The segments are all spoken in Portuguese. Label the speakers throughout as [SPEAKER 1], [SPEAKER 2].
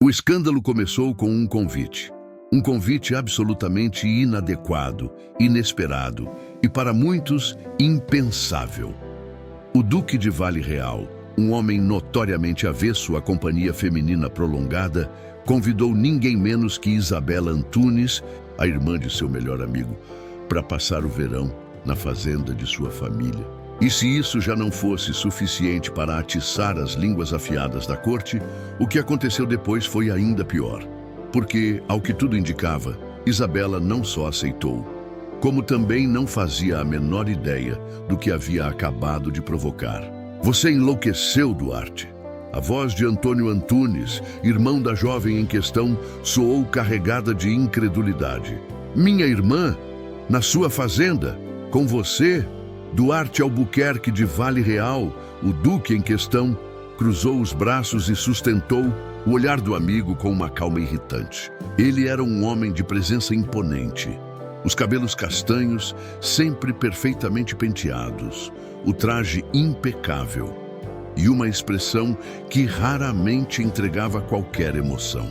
[SPEAKER 1] O escândalo começou com um convite. Um convite absolutamente inadequado, inesperado e, para muitos, impensável. O Duque de Vale Real, um homem notoriamente avesso à companhia feminina prolongada, convidou ninguém menos que Isabela Antunes, a irmã de seu melhor amigo, para passar o verão na fazenda de sua família. E se isso já não fosse suficiente para atiçar as línguas afiadas da corte, o que aconteceu depois foi ainda pior. Porque, ao que tudo indicava, Isabela não só aceitou, como também não fazia a menor ideia do que havia acabado de provocar. Você enlouqueceu, Duarte. A voz de Antônio Antunes, irmão da jovem em questão, soou carregada de incredulidade. Minha irmã? Na sua fazenda? Com você? Duarte Albuquerque de Vale Real, o duque em questão, cruzou os braços e sustentou o olhar do amigo com uma calma irritante. Ele era um homem de presença imponente. Os cabelos castanhos, sempre perfeitamente penteados, o traje impecável e uma expressão que raramente entregava qualquer emoção.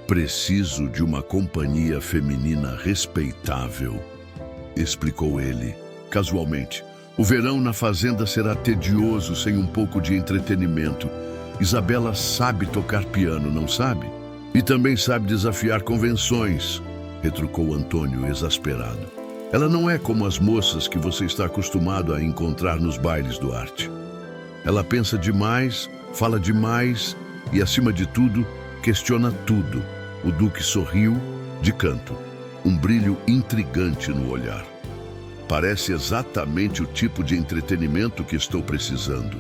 [SPEAKER 1] Preciso de uma companhia feminina respeitável, explicou ele, casualmente. O verão na fazenda será tedioso sem um pouco de entretenimento. Isabela sabe tocar piano, não sabe? E também sabe desafiar convenções, retrucou Antônio, exasperado. Ela não é como as moças que você está acostumado a encontrar nos bailes, Duarte. Ela pensa demais, fala demais e, acima de tudo, questiona tudo. O Duque sorriu, de canto, um brilho intrigante no olhar. Parece exatamente o tipo de entretenimento que estou precisando.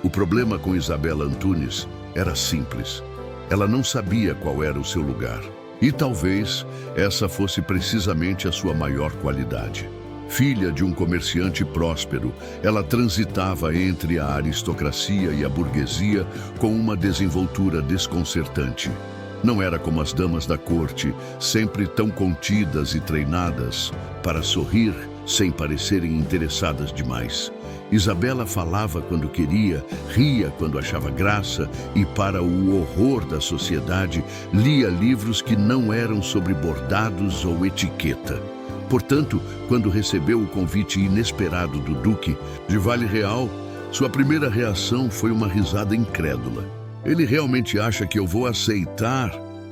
[SPEAKER 1] O problema com Isabela Antunes era simples. Ela não sabia qual era o seu lugar. E talvez essa fosse precisamente a sua maior qualidade. Filha de um comerciante próspero, ela transitava entre a aristocracia e a burguesia com uma desenvoltura desconcertante. Não era como as damas da corte, sempre tão contidas e treinadas para sorrir sem parecerem interessadas demais. Isabela falava quando queria, ria quando achava graça e, para o horror da sociedade, lia livros que não eram sobre bordados ou etiqueta. Portanto, quando recebeu o convite inesperado do Duque de Vale Real, sua primeira reação foi uma risada incrédula. Ele realmente acha que eu vou aceitar?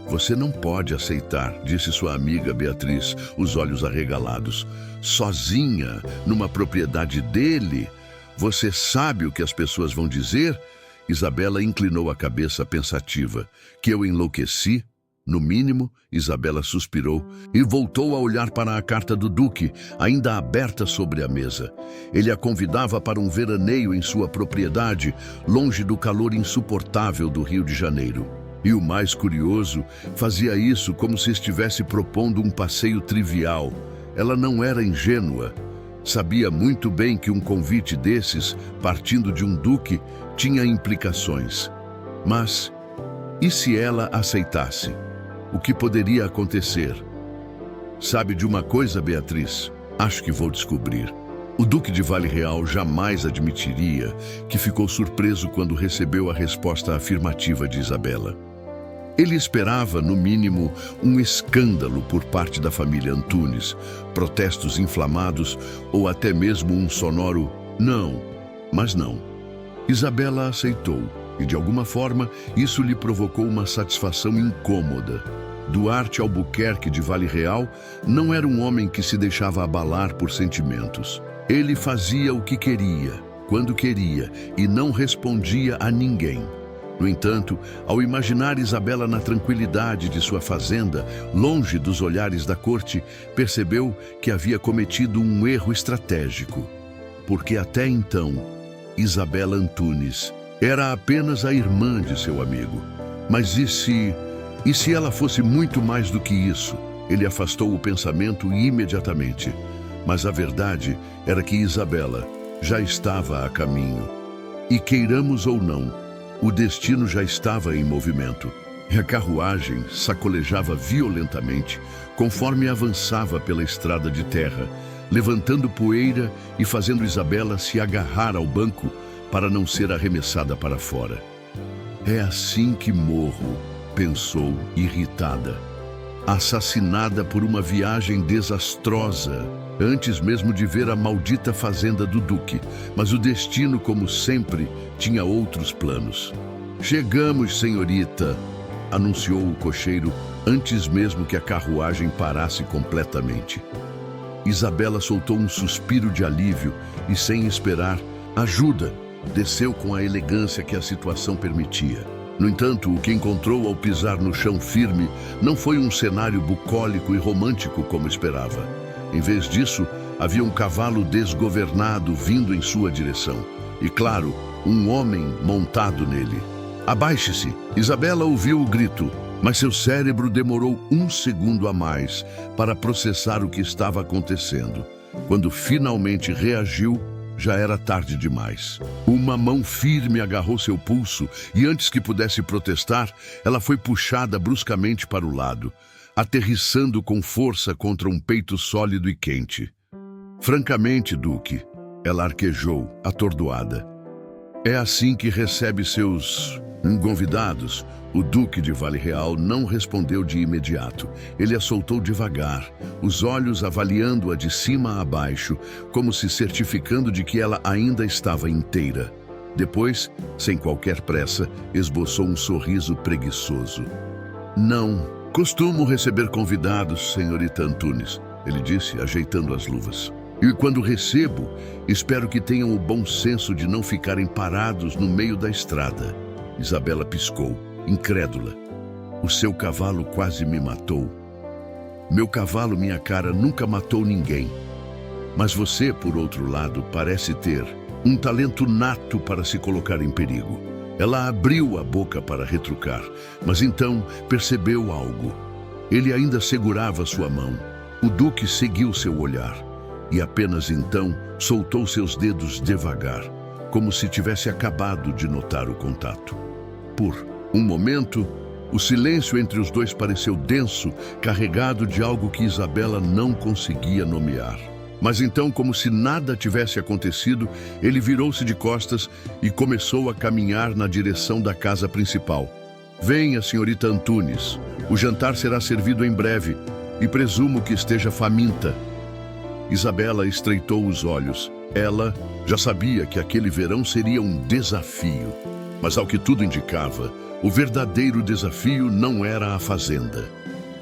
[SPEAKER 1] Você não pode aceitar, disse sua amiga Beatriz, os olhos arregalados. Sozinha, numa propriedade dele? Você sabe o que as pessoas vão dizer? Isabela inclinou a cabeça pensativa. Que eu enlouqueci? No mínimo, Isabela suspirou e voltou a olhar para a carta do Duque, ainda aberta sobre a mesa. Ele a convidava para um veraneio em sua propriedade, longe do calor insuportável do Rio de Janeiro. E o mais curioso, fazia isso como se estivesse propondo um passeio trivial. Ela não era ingênua. Sabia muito bem que um convite desses, partindo de um duque, tinha implicações. Mas, e se ela aceitasse? O que poderia acontecer? Sabe de uma coisa, Beatriz? Acho que vou descobrir. O Duque de Vale Real jamais admitiria que ficou surpreso quando recebeu a resposta afirmativa de Isabela. Ele esperava, no mínimo, um escândalo por parte da família Antunes, protestos inflamados ou até mesmo um sonoro não, mas não. Isabela aceitou e, de alguma forma, isso lhe provocou uma satisfação incômoda. Duarte Albuquerque de Vale Real não era um homem que se deixava abalar por sentimentos. Ele fazia o que queria, quando queria, e não respondia a ninguém. No entanto, ao imaginar Isabela na tranquilidade de sua fazenda, longe dos olhares da corte, percebeu que havia cometido um erro estratégico. Porque até então, Isabela Antunes era apenas a irmã de seu amigo. Mas e se ela fosse muito mais do que isso? Ele afastou o pensamento imediatamente. Mas a verdade era que Isabela já estava a caminho. E queiramos ou não, o destino já estava em movimento. E a carruagem sacolejava violentamente conforme avançava pela estrada de terra, levantando poeira e fazendo Isabela se agarrar ao banco para não ser arremessada para fora. É assim que morro, pensou, irritada. Assassinada por uma viagem desastrosa, antes mesmo de ver a maldita fazenda do Duque. Mas o destino, como sempre, tinha outros planos. Chegamos, senhorita, anunciou o cocheiro antes mesmo que a carruagem parasse completamente. Isabela soltou um suspiro de alívio e, sem esperar ajuda, desceu com a elegância que a situação permitia. No entanto, o que encontrou ao pisar no chão firme não foi um cenário bucólico e romântico como esperava. Em vez disso, havia um cavalo desgovernado vindo em sua direção. E, claro, um homem montado nele. Abaixe-se! Isabela ouviu o grito, mas seu cérebro demorou um segundo a mais para processar o que estava acontecendo. Quando finalmente reagiu, já era tarde demais. Uma mão firme agarrou seu pulso e, antes que pudesse protestar, ela foi puxada bruscamente para o lado, aterrissando com força contra um peito sólido e quente. Francamente, Duque, ela arquejou, atordoada. É assim que recebe seus convidados? O Duque de Vale Real não respondeu de imediato. Ele a soltou devagar, os olhos avaliando-a de cima a baixo, como se certificando de que ela ainda estava inteira. Depois, sem qualquer pressa, esboçou um sorriso preguiçoso. Não, costumo receber convidados, senhorita Antunes, ele disse, ajeitando as luvas. E quando recebo, espero que tenham o bom senso de não ficarem parados no meio da estrada. Isabela piscou, incrédula. O seu cavalo quase me matou. Meu cavalo, minha cara, nunca matou ninguém. Mas você, por outro lado, parece ter um talento nato para se colocar em perigo. Ela abriu a boca para retrucar, mas então percebeu algo. Ele ainda segurava sua mão. O Duque seguiu seu olhar e apenas então soltou seus dedos devagar, como se tivesse acabado de notar o contato. Por um momento, o silêncio entre os dois pareceu denso, carregado de algo que Isabela não conseguia nomear. Mas então, como se nada tivesse acontecido, ele virou-se de costas e começou a caminhar na direção da casa principal. Venha, senhorita Antunes. O jantar será servido em breve e presumo que esteja faminta. Isabela estreitou os olhos. Ela já sabia que aquele verão seria um desafio. Mas, ao que tudo indicava, o verdadeiro desafio não era a fazenda.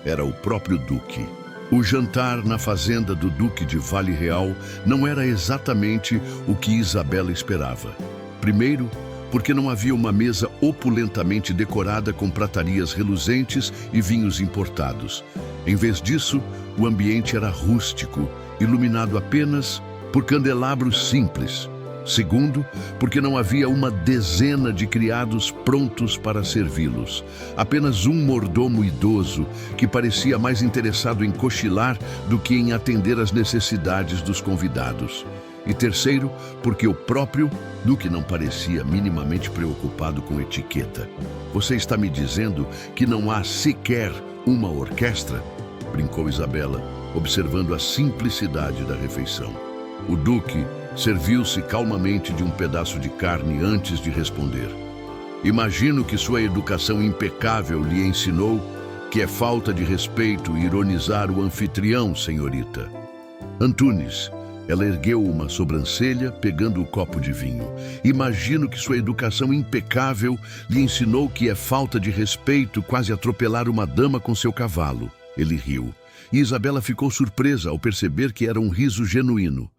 [SPEAKER 1] Era o próprio Duque. O jantar na fazenda do Duque de Vale Real não era exatamente o que Isabela esperava. Primeiro, porque não havia uma mesa opulentamente decorada com pratarias reluzentes e vinhos importados. Em vez disso, o ambiente era rústico, iluminado apenas por candelabros simples. Segundo, porque não havia uma dezena de criados prontos para servi-los. Apenas um mordomo idoso que parecia mais interessado em cochilar do que em atender às necessidades dos convidados. E terceiro, porque o próprio Duque não parecia minimamente preocupado com etiqueta. Você está me dizendo que não há sequer uma orquestra? Brincou Isabela, observando a simplicidade da refeição. O Duque serviu-se calmamente de um pedaço de carne antes de responder. Imagino que sua educação impecável lhe ensinou que é falta de respeito ironizar o anfitrião, senhorita. Antunes, ela ergueu uma sobrancelha, pegando o copo de vinho. Imagino que sua educação impecável lhe ensinou que é falta de respeito quase atropelar uma dama com seu cavalo. Ele riu, e Isabela ficou surpresa ao perceber que era um riso genuíno.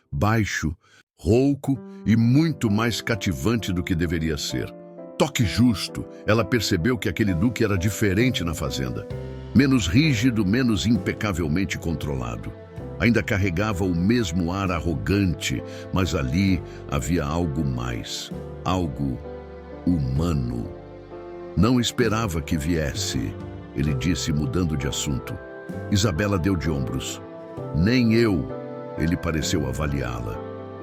[SPEAKER 1] Baixo, rouco e muito mais cativante do que deveria ser. Toque justo, ela percebeu que aquele Duque era diferente na fazenda. Menos rígido, menos impecavelmente controlado. Ainda carregava o mesmo ar arrogante, mas ali havia algo mais, algo humano. Não esperava que viesse, ele disse, mudando de assunto. Isabela deu de ombros. Nem eu. Ele pareceu avaliá-la.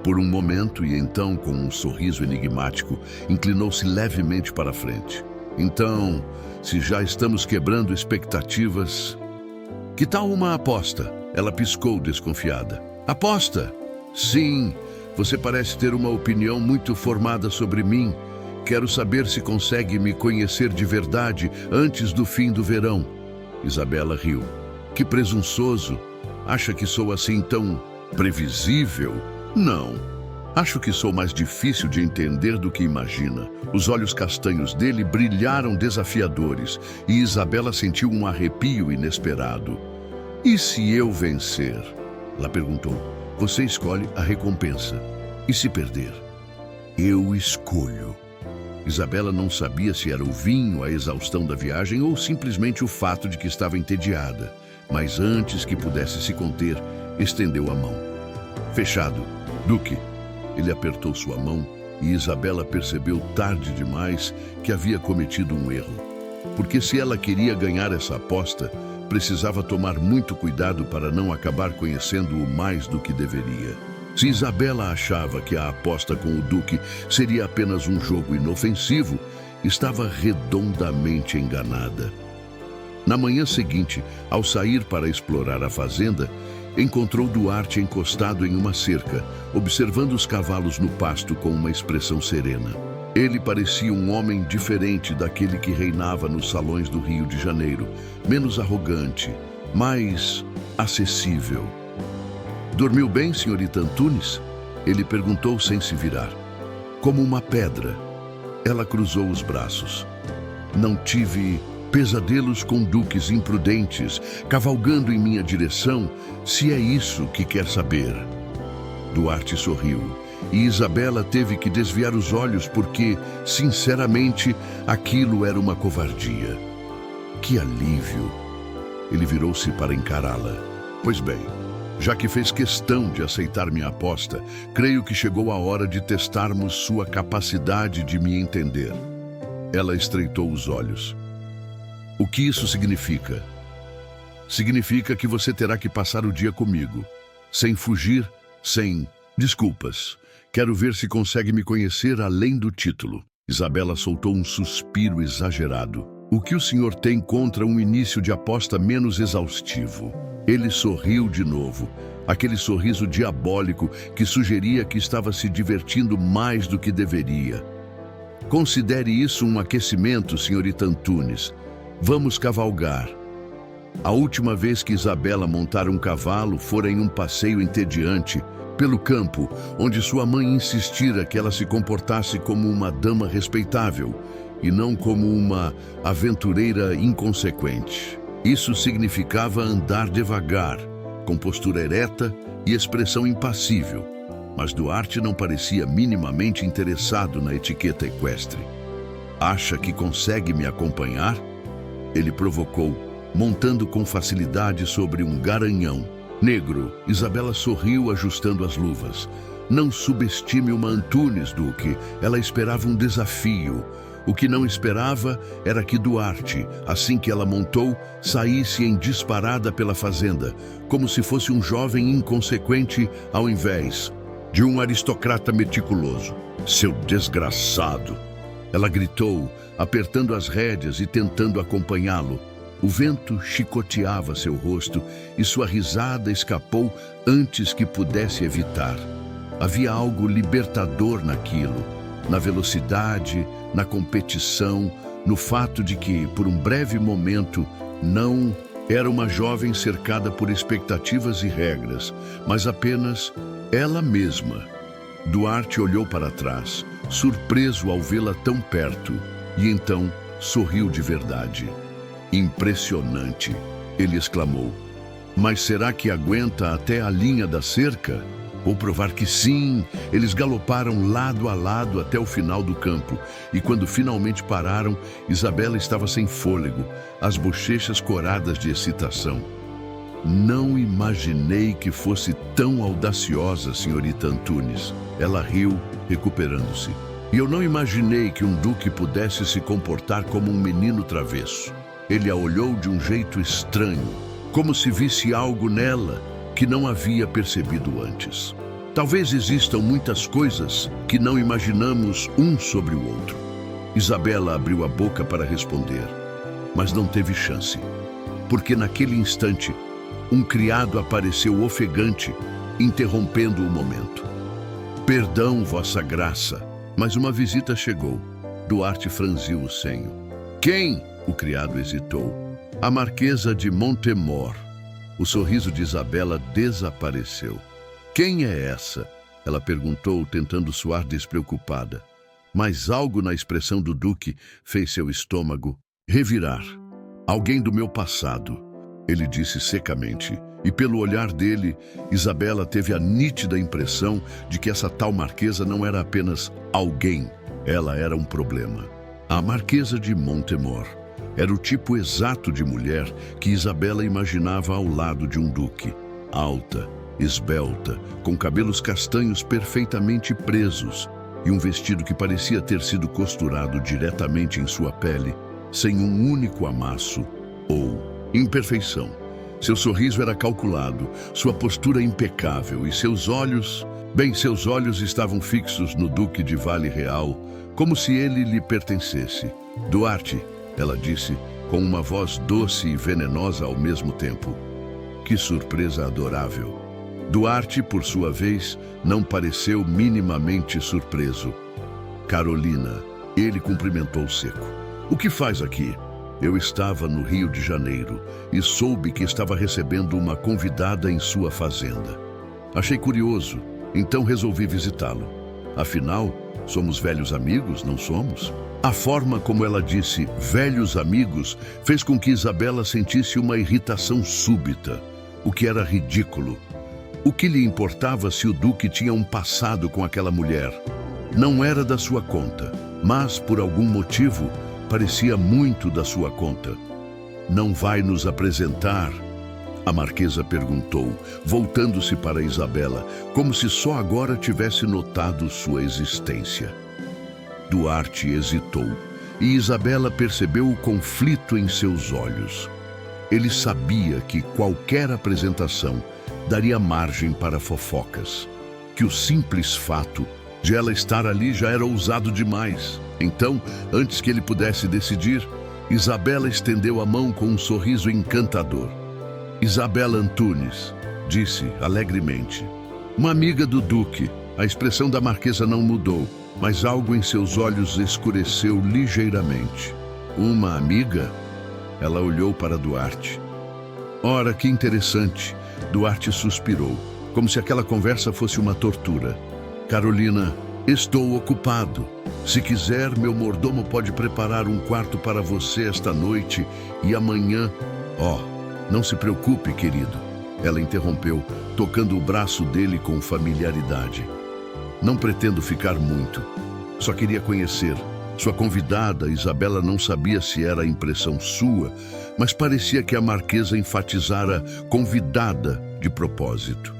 [SPEAKER 1] Por um momento, e então, com um sorriso enigmático, inclinou-se levemente para a frente. Então, se já estamos quebrando expectativas... Que tal uma aposta? Ela piscou, desconfiada. Aposta? Sim, você parece ter uma opinião muito formada sobre mim. Quero saber se consegue me conhecer de verdade antes do fim do verão. Isabela riu. Que presunçoso. Acha que sou assim tão previsível? Não. Acho que sou mais difícil de entender do que imagina. Os olhos castanhos dele brilharam desafiadores e Isabela sentiu um arrepio inesperado. E se eu vencer? Ela perguntou. Você escolhe a recompensa. E se perder? Eu escolho. Isabela não sabia se era o vinho, a exaustão da viagem ou simplesmente o fato de que estava entediada. Mas antes que pudesse se conter, estendeu a mão. Fechado. Duque. Ele apertou sua mão e Isabela percebeu tarde demais que havia cometido um erro. Porque se ela queria ganhar essa aposta, precisava tomar muito cuidado para não acabar conhecendo-o mais do que deveria. Se Isabela achava que a aposta com o Duque seria apenas um jogo inofensivo, estava redondamente enganada. Na manhã seguinte, ao sair para explorar a fazenda, encontrou Duarte encostado em uma cerca, observando os cavalos no pasto com uma expressão serena. Ele parecia um homem diferente daquele que reinava nos salões do Rio de Janeiro, menos arrogante, mais acessível. Dormiu bem, senhorita Antunes? Ele perguntou sem se virar. Como uma pedra. Ela cruzou os braços. Não tive pesadelos com duques imprudentes, cavalgando em minha direção, se é isso que quer saber. Duarte sorriu, e Isabela teve que desviar os olhos porque, sinceramente, aquilo era uma covardia. Que alívio! Ele virou-se para encará-la. Pois bem, já que fez questão de aceitar minha aposta, creio que chegou a hora de testarmos sua capacidade de me entender. Ela estreitou os olhos. O que isso significa? Significa que você terá que passar o dia comigo, sem fugir, sem desculpas. Quero ver se consegue me conhecer além do título. Isabela soltou um suspiro exagerado. O que o senhor tem contra um início de aposta menos exaustivo? Ele sorriu de novo, aquele sorriso diabólico que sugeria que estava se divertindo mais do que deveria. Considere isso um aquecimento, senhorita Antunes. Vamos cavalgar. A última vez que Isabela montara um cavalo fora em um passeio entediante pelo campo, onde sua mãe insistira que ela se comportasse como uma dama respeitável e não como uma aventureira inconsequente. Isso significava andar devagar, com postura ereta e expressão impassível, mas Duarte não parecia minimamente interessado na etiqueta equestre. Acha que consegue me acompanhar? Ele provocou, montando com facilidade sobre um garanhão negro. Isabela sorriu, ajustando as luvas. Não subestime uma Antunes, Duque. Ela esperava um desafio. O que não esperava era que Duarte, assim que ela montou, saísse em disparada pela fazenda, como se fosse um jovem inconsequente ao invés de um aristocrata meticuloso. Seu desgraçado! Ela gritou, apertando as rédeas e tentando acompanhá-lo. O vento chicoteava seu rosto e sua risada escapou antes que pudesse evitar. Havia algo libertador naquilo, na velocidade, na competição, no fato de que, por um breve momento, não era uma jovem cercada por expectativas e regras, mas apenas ela mesma. Duarte olhou para trás, surpreso ao vê-la tão perto, e então sorriu de verdade. Impressionante, ele exclamou. Mas será que aguenta até a linha da cerca? Vou provar que sim. Eles galoparam lado a lado até o final do campo, e quando finalmente pararam, Isabela estava sem fôlego, as bochechas coradas de excitação. Não imaginei que fosse tão audaciosa, senhorita Antunes. Ela riu, recuperando-se. E eu não imaginei que um duque pudesse se comportar como um menino travesso. Ele a olhou de um jeito estranho, como se visse algo nela que não havia percebido antes. Talvez existam muitas coisas que não imaginamos um sobre o outro. Isabela abriu a boca para responder, mas não teve chance, porque naquele instante, um criado apareceu ofegante, interrompendo o momento. Perdão, Vossa Graça, mas uma visita chegou. Duarte franziu o senho. Quem? O criado hesitou. A Marquesa de Montemor. O sorriso de Isabela desapareceu. Quem é essa? Ela perguntou, tentando soar despreocupada. Mas algo na expressão do duque fez seu estômago revirar. Alguém do meu passado, ele disse secamente. E pelo olhar dele, Isabela teve a nítida impressão de que essa tal marquesa não era apenas alguém, ela era um problema. A Marquesa de Montemor era o tipo exato de mulher que Isabela imaginava ao lado de um duque. Alta, esbelta, com cabelos castanhos perfeitamente presos e um vestido que parecia ter sido costurado diretamente em sua pele, sem um único amasso ou imperfeição. Seu sorriso era calculado, sua postura impecável e seus olhos estavam fixos no Duque de Vale Real, como se ele lhe pertencesse. Duarte, ela disse, com uma voz doce e venenosa ao mesmo tempo. Que surpresa adorável! Duarte, por sua vez, não pareceu minimamente surpreso. Carolina, ele cumprimentou seco. O que faz aqui? Eu estava no Rio de Janeiro e soube que estava recebendo uma convidada em sua fazenda. Achei curioso, então resolvi visitá-lo. Afinal, somos velhos amigos, não somos? A forma como ela disse velhos amigos fez com que Isabela sentisse uma irritação súbita, o que era ridículo. O que lhe importava se o Duque tinha um passado com aquela mulher? Não era da sua conta, mas, por algum motivo, parecia muito da sua conta. Não vai nos apresentar? A Marquesa perguntou, voltando-se para Isabela, como se só agora tivesse notado sua existência. Duarte hesitou, e Isabela percebeu o conflito em seus olhos. Ele sabia que qualquer apresentação daria margem para fofocas, que o simples fato de ela estar ali já era ousado demais. Então, antes que ele pudesse decidir, Isabela estendeu a mão com um sorriso encantador. Isabela Antunes, disse alegremente. Uma amiga do Duque. A expressão da Marquesa não mudou, mas algo em seus olhos escureceu ligeiramente. Uma amiga? Ela olhou para Duarte. Ora, que interessante. Duarte suspirou, como se aquela conversa fosse uma tortura. Carolina, estou ocupado. Se quiser, meu mordomo pode preparar um quarto para você esta noite e amanhã... não se preocupe, querido. Ela interrompeu, tocando o braço dele com familiaridade. Não pretendo ficar muito. Só queria conhecer. Sua convidada, Isabela, não sabia se era impressão sua, mas parecia que a Marquesa enfatizara convidada de propósito.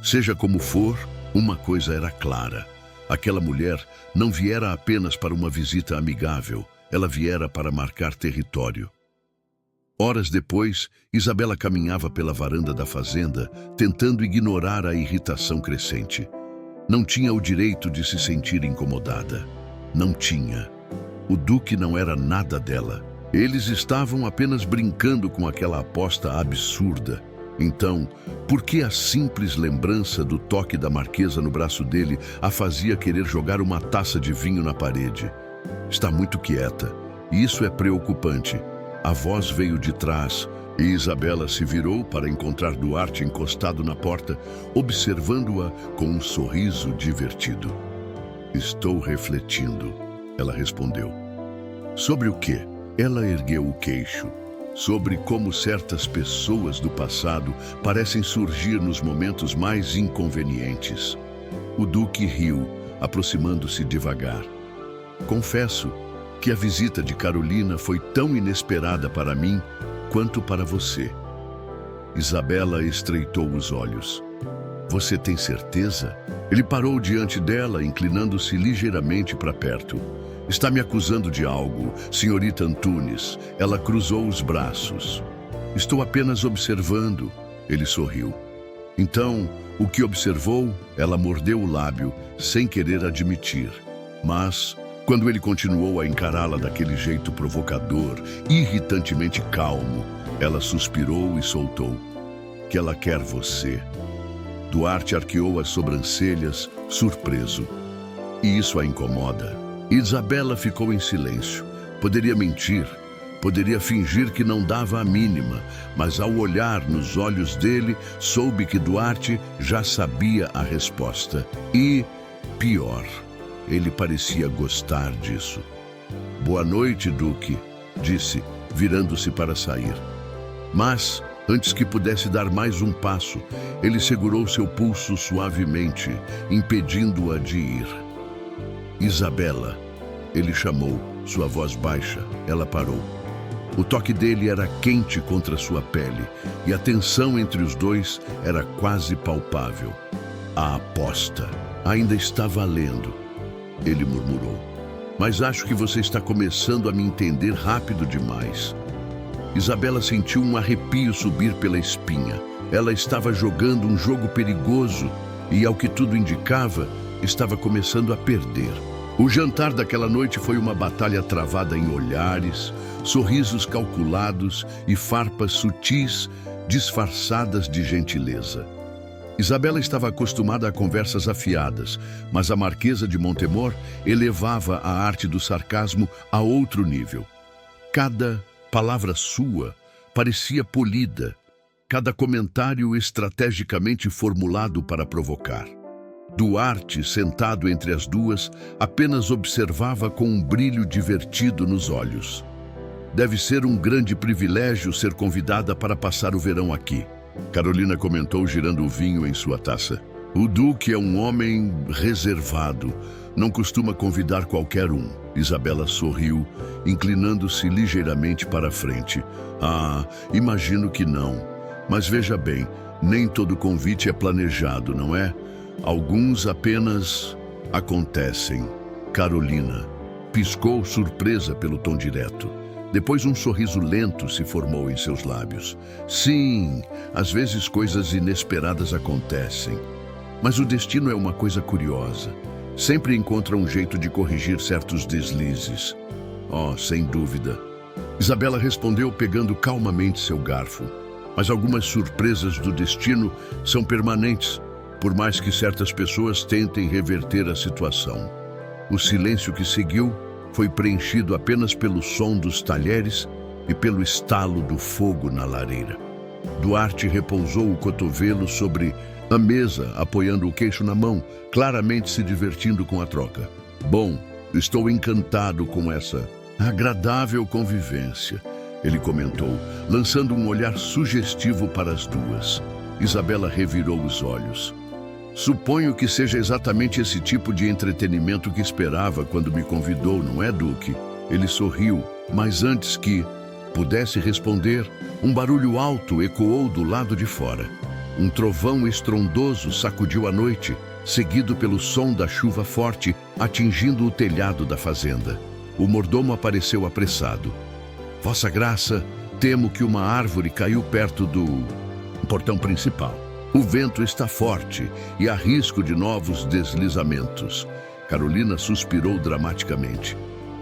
[SPEAKER 1] Seja como for, uma coisa era clara. Aquela mulher não viera apenas para uma visita amigável, ela viera para marcar território. Horas depois, Isabela caminhava pela varanda da fazenda, tentando ignorar a irritação crescente. Não tinha o direito de se sentir incomodada. Não tinha. O Duque não era nada dela. Eles estavam apenas brincando com aquela aposta absurda. Então, por que a simples lembrança do toque da Marquesa no braço dele a fazia querer jogar uma taça de vinho na parede? Está muito quieta, e isso é preocupante. A voz veio de trás, e Isabela se virou para encontrar Duarte encostado na porta, observando-a com um sorriso divertido. Estou refletindo, ela respondeu. Sobre o quê? Ela ergueu o queixo. Sobre como certas pessoas do passado parecem surgir nos momentos mais inconvenientes. O Duque riu, aproximando-se devagar. Confesso que a visita de Carolina foi tão inesperada para mim quanto para você. Isabela estreitou os olhos. Você tem certeza? Ele parou diante dela, inclinando-se ligeiramente para perto. Está me acusando de algo, senhorita Antunes. Ela cruzou os braços. Estou apenas observando. Ele sorriu. Então, o que observou, ela mordeu o lábio, sem querer admitir. Mas, quando ele continuou a encará-la daquele jeito provocador, irritantemente calmo, ela suspirou e soltou. Que ela quer você. Duarte arqueou as sobrancelhas, surpreso. E isso a incomoda. Isabela ficou em silêncio. Poderia mentir, poderia fingir que não dava a mínima, mas ao olhar nos olhos dele, soube que Duarte já sabia a resposta. E, pior, ele parecia gostar disso. "Boa noite, Duque", disse, virando-se para sair. Mas, antes que pudesse dar mais um passo, ele segurou seu pulso suavemente, impedindo-a de ir. "Isabela", ele chamou, sua voz baixa. Ela parou. O toque dele era quente contra sua pele, e a tensão entre os dois era quase palpável. "A aposta ainda está valendo", ele murmurou. "Mas acho que você está começando a me entender rápido demais." Isabela sentiu um arrepio subir pela espinha. Ela estava jogando um jogo perigoso e, ao que tudo indicava, estava começando a perder. O jantar daquela noite foi uma batalha travada em olhares, sorrisos calculados e farpas sutis disfarçadas de gentileza. Isabela estava acostumada a conversas afiadas, mas a Marquesa de Montemor elevava a arte do sarcasmo a outro nível. Cada palavra sua parecia polida, cada comentário estrategicamente formulado para provocar. Duarte, sentado entre as duas, apenas observava com um brilho divertido nos olhos. "Deve ser um grande privilégio ser convidada para passar o verão aqui", Carolina comentou, girando o vinho em sua taça. "O Duque é um homem reservado, não costuma convidar qualquer um." Isabela sorriu, inclinando-se ligeiramente para a frente. "Ah, imagino que não. Mas veja bem, nem todo convite é planejado, não é? Alguns apenas acontecem." Carolina piscou, surpresa pelo tom direto. Depois um sorriso lento se formou em seus lábios. "Sim, às vezes coisas inesperadas acontecem. Mas o destino é uma coisa curiosa. Sempre encontra um jeito de corrigir certos deslizes." "Oh, sem dúvida." Isabela respondeu, pegando calmamente seu garfo. "Mas algumas surpresas do destino são permanentes, por mais que certas pessoas tentem reverter a situação." O silêncio que seguiu foi preenchido apenas pelo som dos talheres e pelo estalo do fogo na lareira. Duarte repousou o cotovelo sobre a mesa, apoiando o queixo na mão, claramente se divertindo com a troca. "Bom, estou encantado com essa agradável convivência", ele comentou, lançando um olhar sugestivo para as duas. Isabela revirou os olhos. "Suponho que seja exatamente esse tipo de entretenimento que esperava quando me convidou, não é, Duque?" Ele sorriu, mas antes que pudesse responder, um barulho alto ecoou do lado de fora. Um trovão estrondoso sacudiu a noite, seguido pelo som da chuva forte atingindo o telhado da fazenda. O mordomo apareceu apressado. "Vossa Graça, temo que uma árvore caiu perto do portão principal. O vento está forte e há risco de novos deslizamentos." Carolina suspirou dramaticamente.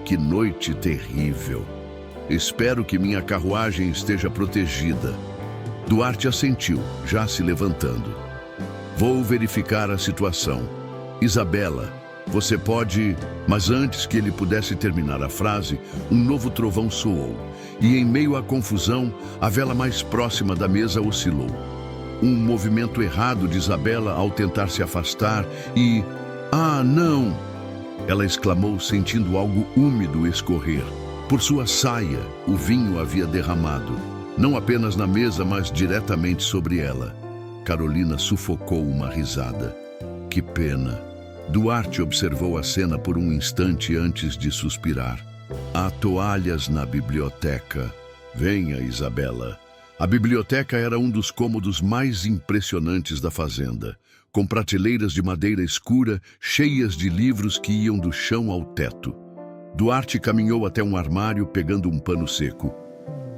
[SPEAKER 1] "Que noite terrível. Espero que minha carruagem esteja protegida." Duarte assentiu, já se levantando. "Vou verificar a situação. Isabela, você pode..." Mas antes que ele pudesse terminar a frase, um novo trovão soou, e em meio à confusão, a vela mais próxima da mesa oscilou. Um movimento errado de Isabela ao tentar se afastar e... "Ah, não!" ela exclamou, sentindo algo úmido escorrer. Por sua saia, o vinho havia derramado, não apenas na mesa, mas diretamente sobre ela. Carolina sufocou uma risada. "Que pena." Duarte observou a cena por um instante antes de suspirar. "Há toalhas na biblioteca. Venha, Isabela." A biblioteca era um dos cômodos mais impressionantes da fazenda, com prateleiras de madeira escura cheias de livros que iam do chão ao teto. Duarte caminhou até um armário pegando um pano seco.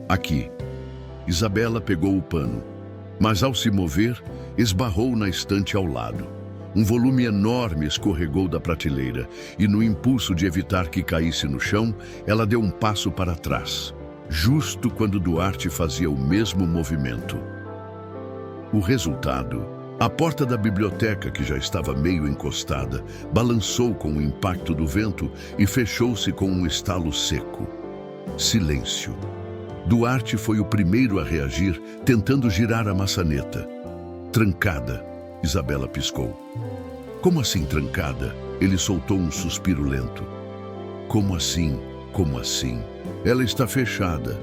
[SPEAKER 1] "Aqui." Isabela pegou o pano, mas ao se mover, esbarrou na estante ao lado. Um volume enorme escorregou da prateleira e, no impulso de evitar que caísse no chão, ela deu um passo para trás, justo quando Duarte fazia o mesmo movimento. O resultado, A porta da biblioteca, que já estava meio encostada, balançou com o impacto do vento e fechou-se com um estalo seco. Silêncio. Duarte foi o primeiro a reagir, tentando girar a maçaneta. Trancada, Isabela piscou. Como assim trancada? Ele soltou um suspiro lento. Como assim? Como assim? Ela está fechada.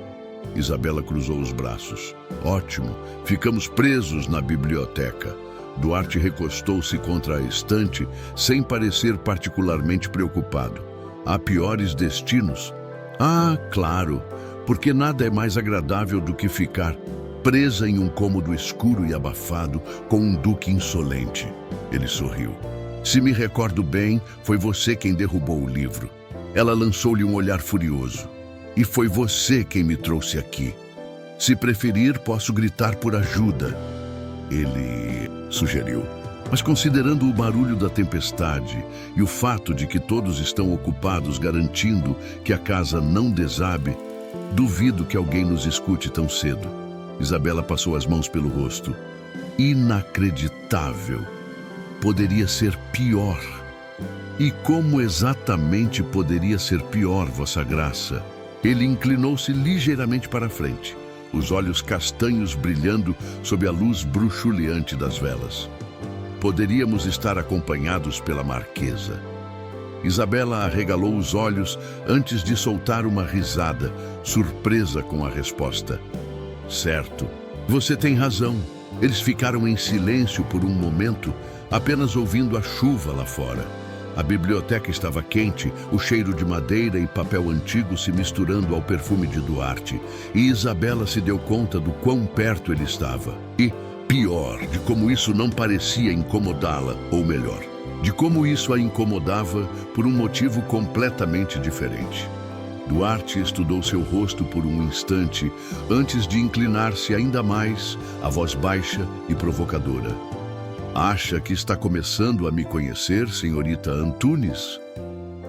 [SPEAKER 1] Isabela cruzou os braços. Ótimo, ficamos presos na biblioteca. Duarte recostou-se contra a estante, sem parecer particularmente preocupado. Há piores destinos? Ah, claro, porque nada é mais agradável do que ficar presa em um cômodo escuro e abafado com um duque insolente. Ele sorriu. Se me recordo bem, foi você quem derrubou o livro. Ela lançou-lhe um olhar furioso. E foi você quem me trouxe aqui. Se preferir, posso gritar por ajuda. Ele sugeriu. Mas considerando o barulho da tempestade e o fato de que todos estão ocupados garantindo que a casa não desabe, duvido que alguém nos escute tão cedo. Isabela passou as mãos pelo rosto. Inacreditável. Poderia ser pior. E como exatamente poderia ser pior, Vossa Graça? Ele inclinou-se ligeiramente para a frente, os olhos castanhos brilhando sob a luz bruxuleante das velas. Poderíamos estar acompanhados pela Marquesa. Isabela arregalou os olhos antes de soltar uma risada, surpresa com a resposta. Certo, você tem razão. Eles ficaram em silêncio por um momento, apenas ouvindo a chuva lá fora. A biblioteca estava quente, o cheiro de madeira e papel antigo se misturando ao perfume de Duarte, e Isabela se deu conta do quão perto ele estava. E, pior, de como isso não parecia incomodá-la, ou melhor, de como isso a incomodava por um motivo completamente diferente. Duarte estudou seu rosto por um instante, antes de inclinar-se ainda mais, a voz baixa e provocadora. Acha que está começando a me conhecer, senhorita Antunes?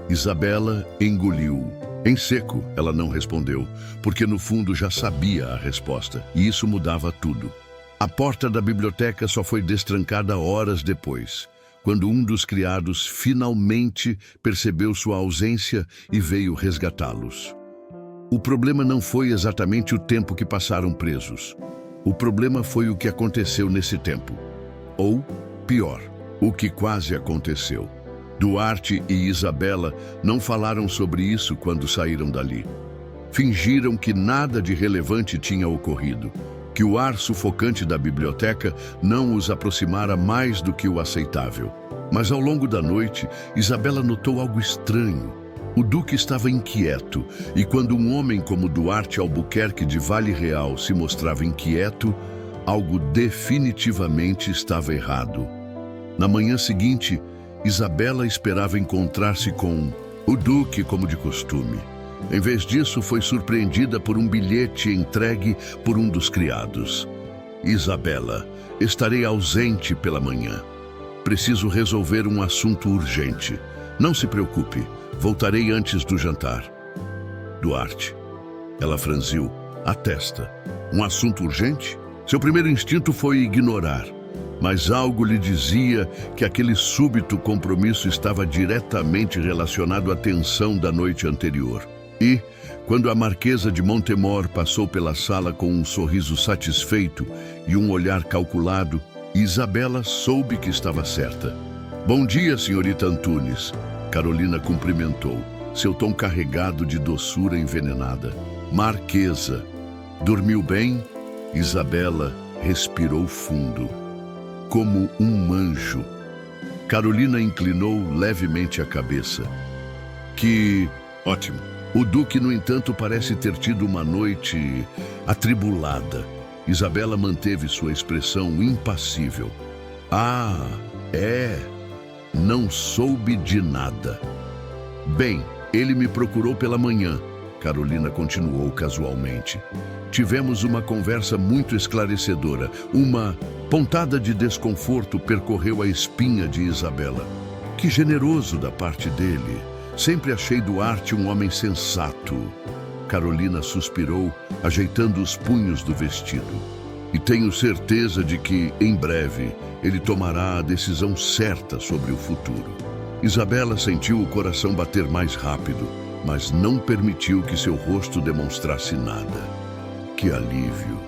[SPEAKER 1] Isabela engoliu. Em seco, ela não respondeu, porque no fundo já sabia a resposta, e isso mudava tudo. A porta da biblioteca só foi destrancada horas depois, quando um dos criados finalmente percebeu sua ausência e veio resgatá-los. O problema não foi exatamente o tempo que passaram presos. O problema foi o que aconteceu nesse tempo. Ou, pior, o que quase aconteceu. Duarte e Isabela não falaram sobre isso quando saíram dali. Fingiram que nada de relevante tinha ocorrido, que o ar sufocante da biblioteca não os aproximara mais do que o aceitável. Mas ao longo da noite, Isabela notou algo estranho. O Duque estava inquieto, e quando um homem como Duarte Albuquerque de Vale Real se mostrava inquieto, algo definitivamente estava errado. Na manhã seguinte, Isabela esperava encontrar-se com o Duque como de costume. Em vez disso, foi surpreendida por um bilhete entregue por um dos criados. Isabela, estarei ausente pela manhã. Preciso resolver um assunto urgente. Não se preocupe, voltarei antes do jantar. Duarte. Ela franziu a testa. Um assunto urgente? Seu primeiro instinto foi ignorar, mas algo lhe dizia que aquele súbito compromisso estava diretamente relacionado à tensão da noite anterior. E, quando a Marquesa de Montemor passou pela sala com um sorriso satisfeito e um olhar calculado, Isabela soube que estava certa. Bom dia, senhorita Antunes. Carolina cumprimentou, seu tom carregado de doçura envenenada. Marquesa. Dormiu bem? Isabela respirou fundo, como um anjo. Carolina inclinou levemente a cabeça. Que ótimo. O Duque, no entanto, parece ter tido uma noite atribulada. Isabela manteve sua expressão impassível. Ah, é. Não soube de nada. Bem, ele me procurou pela manhã. Carolina continuou casualmente. Tivemos uma conversa muito esclarecedora. Uma pontada de desconforto percorreu a espinha de Isabela. Que generoso da parte dele. Sempre achei Duarte um homem sensato. Carolina suspirou, ajeitando os punhos do vestido. E tenho certeza de que, em breve, ele tomará a decisão certa sobre o futuro. Isabela sentiu o coração bater mais rápido, mas não permitiu que seu rosto demonstrasse nada. Que alívio!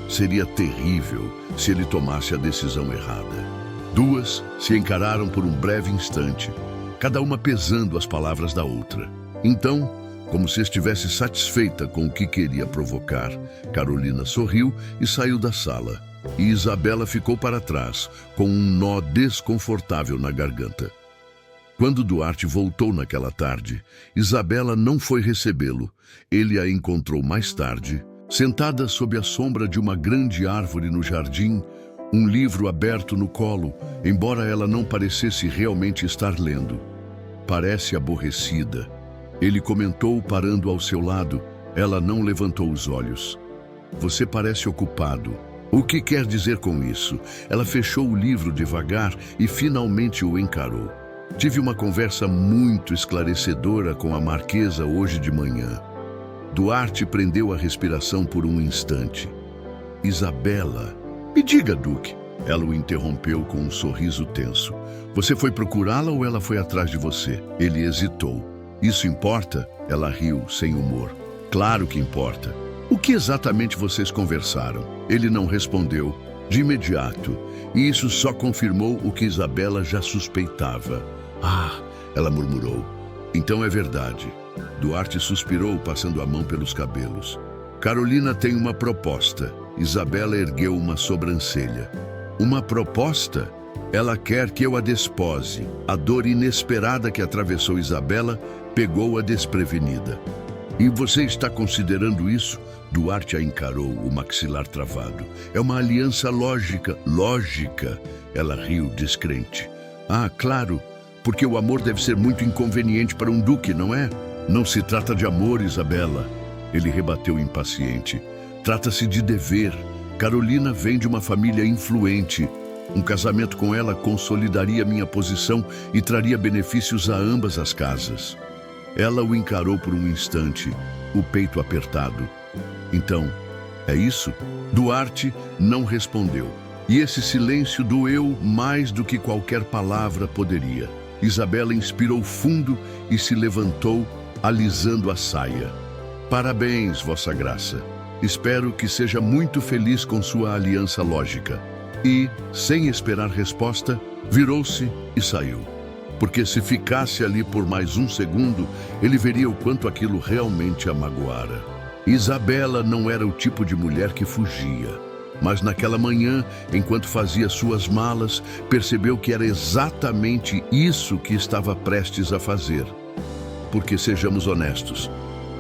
[SPEAKER 1] Seria terrível se ele tomasse a decisão errada. Duas se encararam por um breve instante, cada uma pesando as palavras da outra. Então, como se estivesse satisfeita com o que queria provocar, Carolina sorriu e saiu da sala. E Isabela ficou para trás, com um nó desconfortável na garganta. Quando Duarte voltou naquela tarde, Isabela não foi recebê-lo. Ele a encontrou mais tarde, sentada sob a sombra de uma grande árvore no jardim, um livro aberto no colo, embora ela não parecesse realmente estar lendo. Parece aborrecida. Ele comentou, parando ao seu lado. Ela não levantou os olhos. Você parece ocupado. O que quer dizer com isso? Ela fechou o livro devagar e finalmente o encarou. Tive uma conversa muito esclarecedora com a Marquesa hoje de manhã. Duarte prendeu a respiração por um instante. Isabela, me diga, Duque. Ela o interrompeu com um sorriso tenso. Você foi procurá-la ou ela foi atrás de você? Ele hesitou. Isso importa? Ela riu, sem humor. Claro que importa. O que exatamente vocês conversaram? Ele não respondeu, de imediato, e isso só confirmou o que Isabela já suspeitava. Ah, ela murmurou. Então é verdade. Duarte suspirou, passando a mão pelos cabelos. Carolina tem uma proposta. Isabela ergueu uma sobrancelha. Uma proposta? Ela quer que eu a despose. A dor inesperada que atravessou Isabela pegou-a desprevenida. E você está considerando isso? Duarte a encarou, o maxilar travado. É uma aliança lógica. Lógica? Ela riu, descrente. Ah, claro, porque o amor deve ser muito inconveniente para um duque, não é? Não se trata de amor, Isabela. Ele rebateu impaciente. Trata-se de dever. Carolina vem de uma família influente. Um casamento com ela consolidaria minha posição e traria benefícios a ambas as casas. Ela o encarou por um instante, o peito apertado. Então, é isso? Duarte não respondeu. E esse silêncio doeu mais do que qualquer palavra poderia. Isabela inspirou fundo e se levantou, alisando a saia. Parabéns, Vossa Graça. Espero que seja muito feliz com sua aliança lógica. E, sem esperar resposta, virou-se e saiu. Porque se ficasse ali por mais um segundo, ele veria o quanto aquilo realmente a magoara. Isabela não era o tipo de mulher que fugia. Mas naquela manhã, enquanto fazia suas malas, percebeu que era exatamente isso que estava prestes a fazer. Porque, sejamos honestos,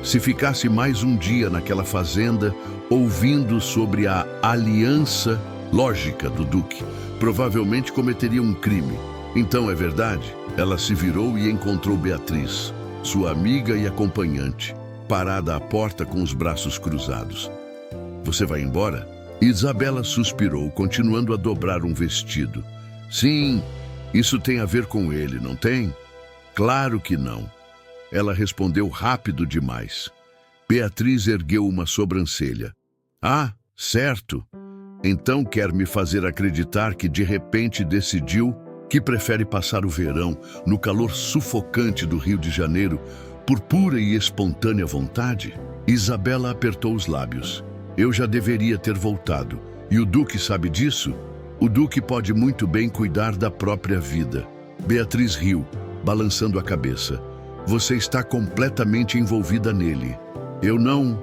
[SPEAKER 1] se ficasse mais um dia naquela fazenda, ouvindo sobre a aliança lógica do Duque, provavelmente cometeria um crime. Então, é verdade? Ela se virou e encontrou Beatriz, sua amiga e acompanhante, parada à porta com os braços cruzados. Você vai embora? Isabela suspirou, continuando a dobrar um vestido. Sim, isso tem a ver com ele, não tem? Claro que não. Ela respondeu rápido demais. Beatriz ergueu uma sobrancelha. Ah, certo. Então quer me fazer acreditar que de repente decidiu que prefere passar o verão no calor sufocante do Rio de Janeiro por pura e espontânea vontade? Isabela apertou os lábios. Eu já deveria ter voltado. E o Duque sabe disso? O Duque pode muito bem cuidar da própria vida. Beatriz riu, balançando a cabeça. Você está completamente envolvida nele. Eu não...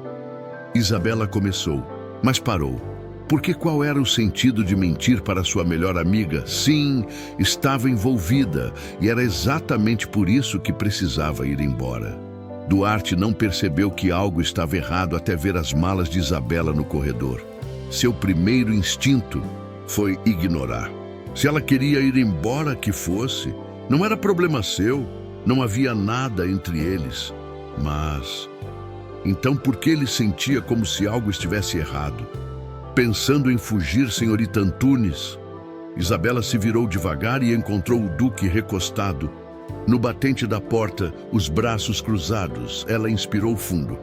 [SPEAKER 1] Isabela começou, mas parou. Porque qual era o sentido de mentir para sua melhor amiga? Sim, estava envolvida, e era exatamente por isso que precisava ir embora. Duarte não percebeu que algo estava errado até ver as malas de Isabela no corredor. Seu primeiro instinto foi ignorar. Se ela queria ir embora, que fosse. Não era problema seu, não havia nada entre eles. Mas... então por que ele sentia como se algo estivesse errado? Pensando em fugir, senhorita Antunes? Isabela se virou devagar e encontrou o Duque recostado. No batente da porta, os braços cruzados, ela inspirou fundo.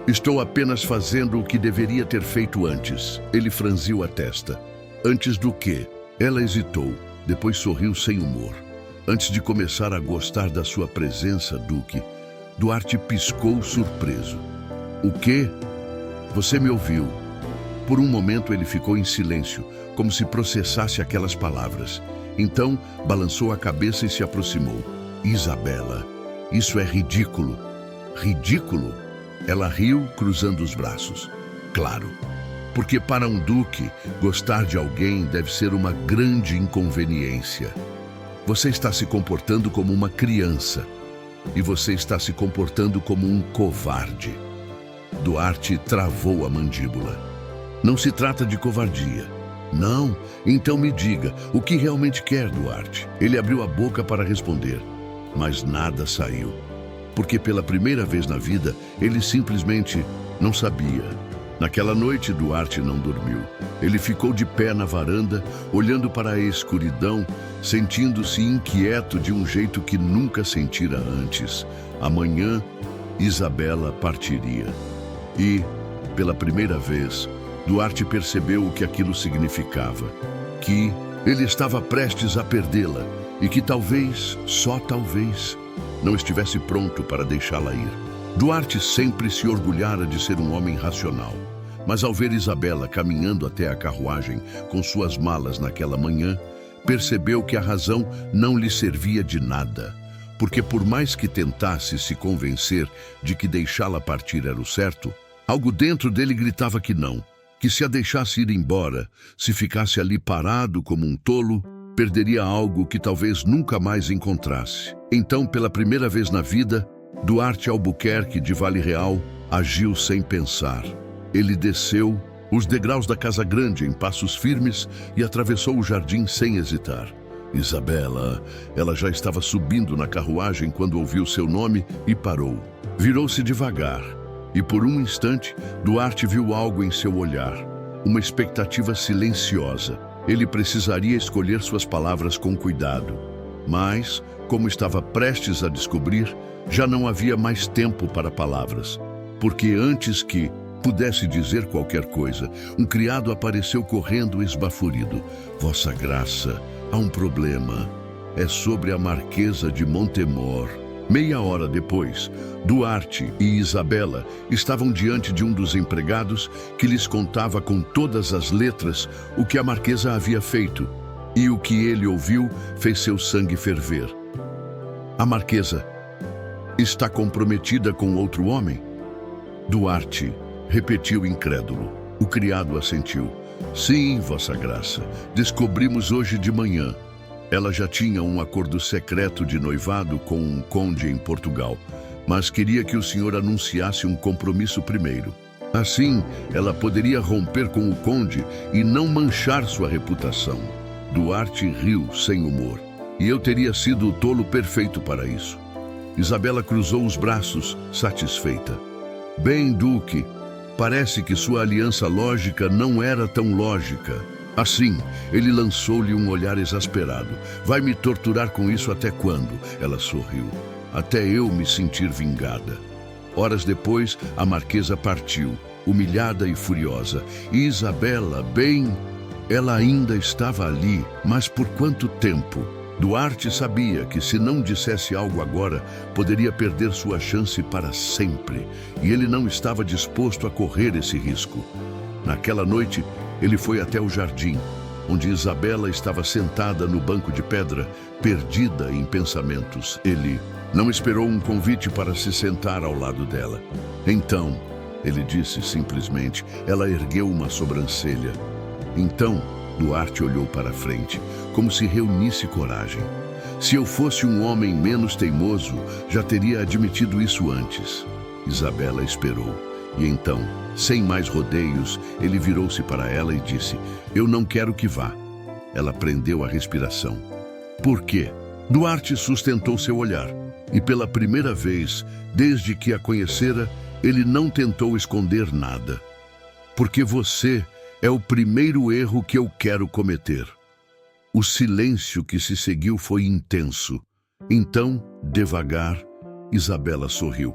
[SPEAKER 1] Estou apenas fazendo o que deveria ter feito antes. Ele franziu a testa. Antes do quê? Ela hesitou, depois sorriu sem humor. Antes de começar a gostar da sua presença, Duque, Duarte piscou surpreso. O quê? Você me ouviu. Por um momento ele ficou em silêncio, como se processasse aquelas palavras. Então, balançou a cabeça e se aproximou. Isabela, isso é ridículo. Ridículo? Ela riu, cruzando os braços. Claro, porque para um duque, gostar de alguém deve ser uma grande inconveniência. Você está se comportando como uma criança. E você está se comportando como um covarde. Duarte travou a mandíbula. Não se trata de covardia. Não, então me diga, o que realmente quer, Duarte? Ele abriu a boca para responder, mas nada saiu. Porque pela primeira vez na vida, ele simplesmente não sabia. Naquela noite, Duarte não dormiu. Ele ficou de pé na varanda, olhando para a escuridão, sentindo-se inquieto de um jeito que nunca sentira antes. Amanhã, Isabela partiria. E, pela primeira vez, Duarte percebeu o que aquilo significava. Que ele estava prestes a perdê-la e que talvez, só talvez, não estivesse pronto para deixá-la ir. Duarte sempre se orgulhara de ser um homem racional. Mas ao ver Isabela caminhando até a carruagem com suas malas naquela manhã, percebeu que a razão não lhe servia de nada. Porque por mais que tentasse se convencer de que deixá-la partir era o certo, algo dentro dele gritava que não, que se a deixasse ir embora, se ficasse ali parado como um tolo, perderia algo que talvez nunca mais encontrasse. Então, pela primeira vez na vida, Duarte Albuquerque de Vale Real agiu sem pensar. Ele desceu os degraus da casa grande em passos firmes e atravessou o jardim sem hesitar. Isabela, ela já estava subindo na carruagem quando ouviu seu nome e parou. Virou-se devagar e por um instante Duarte viu algo em seu olhar, uma expectativa silenciosa. Ele precisaria escolher suas palavras com cuidado. Mas, como estava prestes a descobrir, já não havia mais tempo para palavras. Porque antes que pudesse dizer qualquer coisa, um criado apareceu correndo esbaforido. Vossa Graça, há um problema. É sobre a Marquesa de Montemor. Meia hora depois, Duarte e Isabela estavam diante de um dos empregados que lhes contava com todas as letras o que a Marquesa havia feito. E o que ele ouviu fez seu sangue ferver. A Marquesa está comprometida com outro homem? Duarte repetiu incrédulo. O criado assentiu. Sim, Vossa Graça. Descobrimos hoje de manhã. Ela já tinha um acordo secreto de noivado com um conde em Portugal, mas queria que o senhor anunciasse um compromisso primeiro. Assim, ela poderia romper com o conde e não manchar sua reputação. Duarte riu sem humor. E eu teria sido o tolo perfeito para isso. Isabela cruzou os braços, satisfeita. Bem, Duque, parece que sua aliança lógica não era tão lógica. Assim, ele lançou-lhe um olhar exasperado. Vai me torturar com isso até quando? Ela sorriu. Até eu me sentir vingada. Horas depois, a Marquesa partiu, humilhada e furiosa. E Isabela, bem, ela ainda estava ali, mas por quanto tempo? Duarte sabia que se não dissesse algo agora, poderia perder sua chance para sempre. E ele não estava disposto a correr esse risco. Naquela noite, ele foi até o jardim, onde Isabela estava sentada no banco de pedra, perdida em pensamentos. Ele não esperou um convite para se sentar ao lado dela. Então, ele disse simplesmente, ela ergueu uma sobrancelha. Então, Duarte olhou para frente, como se reunisse coragem. Se eu fosse um homem menos teimoso, já teria admitido isso antes. Isabela esperou. E então, sem mais rodeios, ele virou-se para ela e disse, eu não quero que vá. Ela prendeu a respiração. Por quê? Duarte sustentou seu olhar. E pela primeira vez, desde que a conhecera, ele não tentou esconder nada. Porque você é o primeiro erro que eu quero cometer. O silêncio que se seguiu foi intenso. Então, devagar, Isabela sorriu.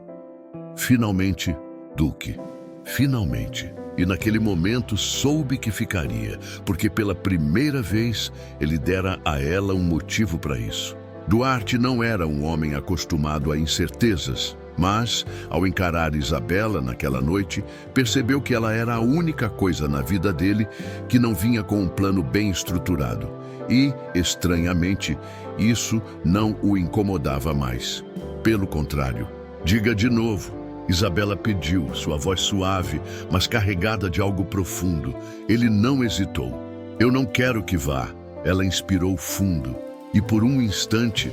[SPEAKER 1] Finalmente, Duque, finalmente. E naquele momento soube que ficaria, porque pela primeira vez ele dera a ela um motivo para isso. Duarte não era um homem acostumado a incertezas, mas, ao encarar Isabela naquela noite, percebeu que ela era a única coisa na vida dele que não vinha com um plano bem estruturado. E, estranhamente, isso não o incomodava mais. Pelo contrário, diga de novo. Isabela pediu, sua voz suave, mas carregada de algo profundo. Ele não hesitou. Eu não quero que vá. Ela inspirou fundo. E por um instante,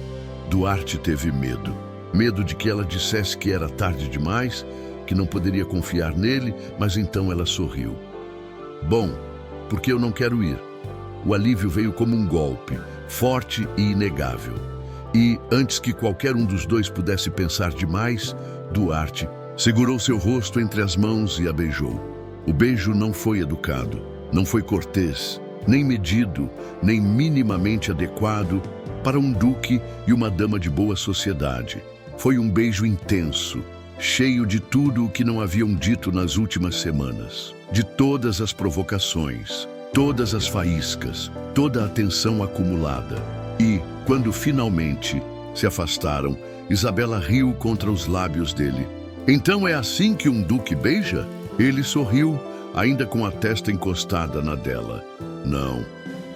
[SPEAKER 1] Duarte teve medo. Medo de que ela dissesse que era tarde demais, que não poderia confiar nele, mas então ela sorriu. Bom, porque eu não quero ir. O alívio veio como um golpe, forte e inegável. E, antes que qualquer um dos dois pudesse pensar demais, Duarte segurou seu rosto entre as mãos e a beijou. O beijo não foi educado, não foi cortês, nem medido, nem minimamente adequado para um duque e uma dama de boa sociedade. Foi um beijo intenso, cheio de tudo o que não haviam dito nas últimas semanas, de todas as provocações, todas as faíscas, toda a atenção acumulada. E, quando finalmente se afastaram, Isabela riu contra os lábios dele. Então é assim que um duque beija? Ele sorriu, ainda com a testa encostada na dela. Não,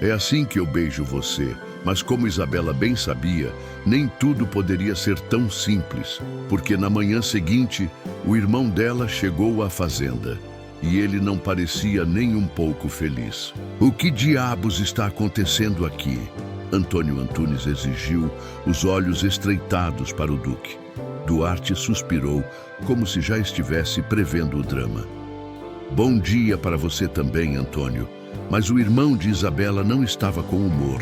[SPEAKER 1] é assim que eu beijo você. Mas como Isabela bem sabia, nem tudo poderia ser tão simples, porque na manhã seguinte, o irmão dela chegou à fazenda. E ele não parecia nem um pouco feliz. O que diabos está acontecendo aqui? Antônio Antunes exigiu, os olhos estreitados para o duque. Duarte suspirou, como se já estivesse prevendo o drama. Bom dia para você também, Antônio. Mas o irmão de Isabela não estava com humor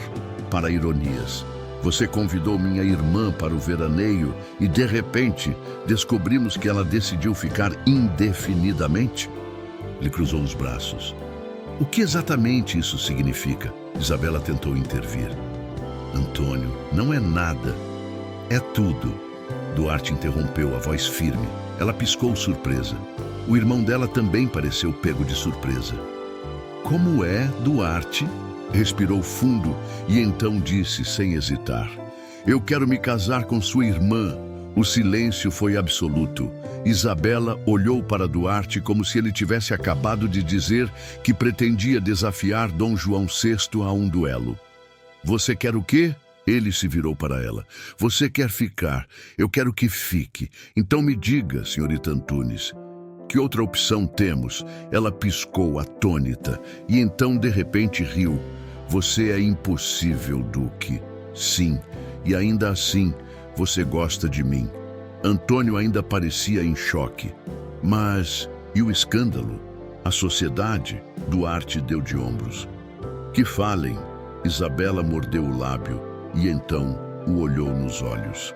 [SPEAKER 1] para ironias. Você convidou minha irmã para o veraneio e, de repente, descobrimos que ela decidiu ficar indefinidamente? Ele cruzou os braços. O que exatamente isso significa? Isabela tentou intervir. Antônio, não é nada. É tudo. Duarte interrompeu, a voz firme. Ela piscou surpresa. O irmão dela também pareceu pego de surpresa. Como é, Duarte? Respirou fundo e então disse, sem hesitar. Eu quero me casar com sua irmã. O silêncio foi absoluto. Isabela olhou para Duarte como se ele tivesse acabado de dizer que pretendia desafiar Dom João VI a um duelo. Você quer o quê? Ele se virou para ela. Você quer ficar. Eu quero que fique. Então me diga, senhorita Antunes. Que outra opção temos? Ela piscou, atônita, e então de repente riu. Você é impossível, Duque. Sim, e ainda assim, você gosta de mim. Antônio ainda parecia em choque. Mas, e o escândalo? A sociedade? Duarte deu de ombros. Que falem. Isabela mordeu o lábio e então o olhou nos olhos.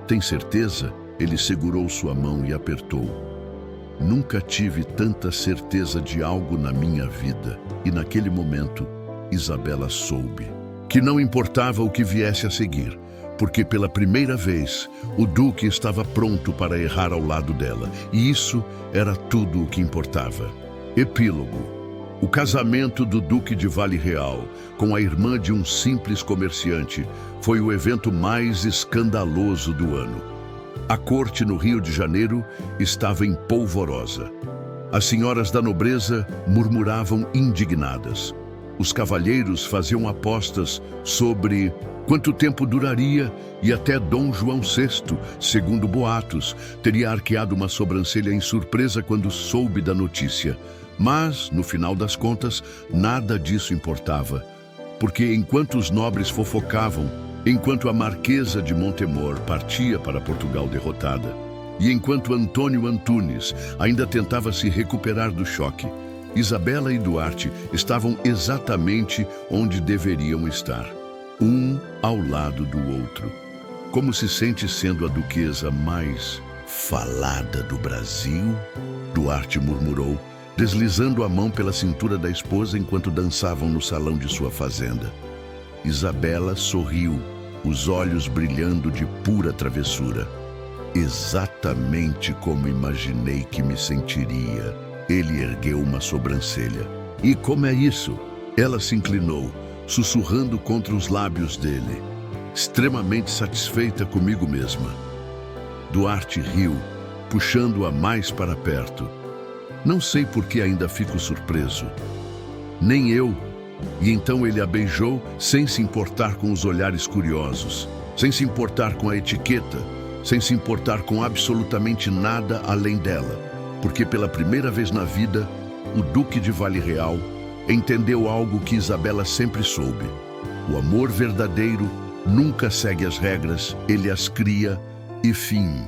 [SPEAKER 1] Tem certeza? Ele segurou sua mão e apertou. Nunca tive tanta certeza de algo na minha vida. E naquele momento, Isabela soube que não importava o que viesse a seguir, porque pela primeira vez o Duque estava pronto para errar ao lado dela, e isso era tudo o que importava. Epílogo. O casamento do Duque de Vale Real com a irmã de um simples comerciante foi o evento mais escandaloso do ano. A corte no Rio de Janeiro estava em polvorosa. As senhoras da nobreza murmuravam indignadas. Os cavalheiros faziam apostas sobre quanto tempo duraria e até Dom João VI, segundo boatos, teria arqueado uma sobrancelha em surpresa quando soube da notícia. Mas, no final das contas, nada disso importava, porque enquanto os nobres fofocavam, enquanto a Marquesa de Montemor partia para Portugal derrotada, e enquanto Antônio Antunes ainda tentava se recuperar do choque, Isabela e Duarte estavam exatamente onde deveriam estar, um ao lado do outro. Como se sente sendo a duquesa mais falada do Brasil? Duarte murmurou, deslizando a mão pela cintura da esposa enquanto dançavam no salão de sua fazenda. Isabela sorriu, os olhos brilhando de pura travessura. Exatamente como imaginei que me sentiria. Ele ergueu uma sobrancelha. E como é isso? Ela se inclinou, sussurrando contra os lábios dele, extremamente satisfeita comigo mesma. Duarte riu, puxando-a mais para perto. Não sei por que ainda fico surpreso. Nem eu. E então ele a beijou sem se importar com os olhares curiosos, sem se importar com a etiqueta, sem se importar com absolutamente nada além dela, porque pela primeira vez na vida, o Duque de Vale Real entendeu algo que Isabela sempre soube. O amor verdadeiro nunca segue as regras, ele as cria e fim.